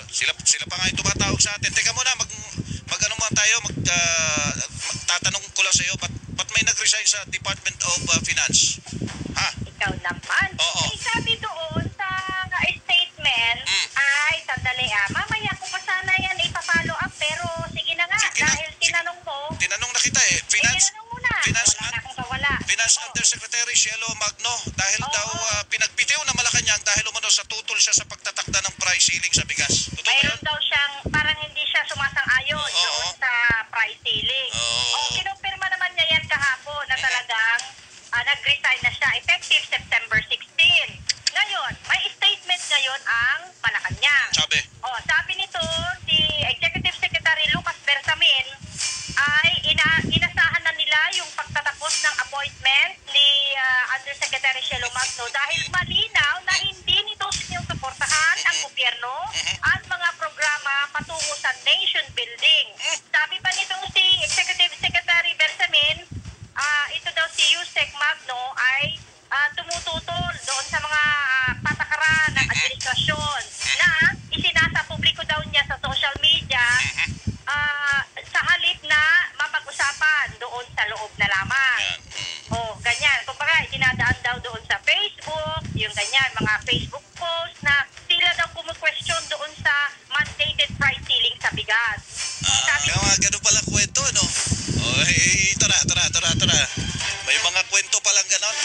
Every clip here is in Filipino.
Sila pa nga yung tumatawag sa atin. Teka muna, mag-ano muna tayo, magtatanong ko lang sa iyo, ba't may nag-resign sa Department of Finance? Ha? Ikaw naman. Oo. Eh, sabi doon sa statement, ay, sandali mamaya ko pa sana yan ipapollow up, pero sige na nga, Sige na. dahil tinanong mo, Tinanong na kita eh. tinanong mo na. Finance Wala na akong kawala. Finance Undersecretary Cielo Magno dahil Oo. daw pinagbitiw na Malacanang dahil umano sa tutol siya sa pagtatakda ng price ceiling sa bigas. Totoo ba yun? Mayroon daw siyang, parang hindi siya sumasang-ayon Oo. doon sa price ceiling. Oo. Kinumpirma naman niya yan kahapon na talagang nag-resign na siya effective September 16. Ngayon, may statement ngayon ang Malacanang. Sabi nito, si Executive Secretary Lucas Bersamin ay inasahan na nila yung pagtatapos ng appointment ni Undersecretary Cielo Magno dahil malinaw na hindi nito sinusuportahan ang gobyerno at mga programa patungo sa nation building. Sabi pa nitong si Executive Secretary Bersamin, ito daw si Yusek Magno ay tumututol doon sa mga patakaran ng administrasyon na isinasa publiko daw niya sa social media sa halip na mapag-usapan doon sa loob na lamang. Ganyan. Kumbaga, dinadaan daw doon sa Facebook, yung ganyan, mga Facebook post na sila daw kumu-question doon sa mandated price ceiling sa bigas. Ganun pala kwento, no? Tara. May mga kwento palang ganon.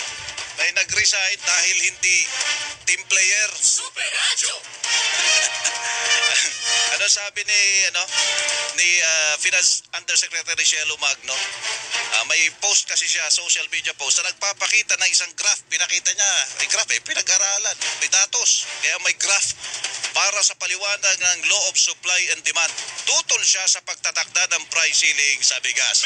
May nag-resign dahil hindi team player. Super Radyo! Ano sabi ni Finance Undersecretary Cielo Magno? May post kasi siya, social media post, na nagpapakita ng isang graph. Pinakita niya, graph pinag-aralan, may datos. Kaya may graph para sa paliwanag ng law of supply and demand. Tutol siya sa pagtatakda ng price ceiling sa bigas.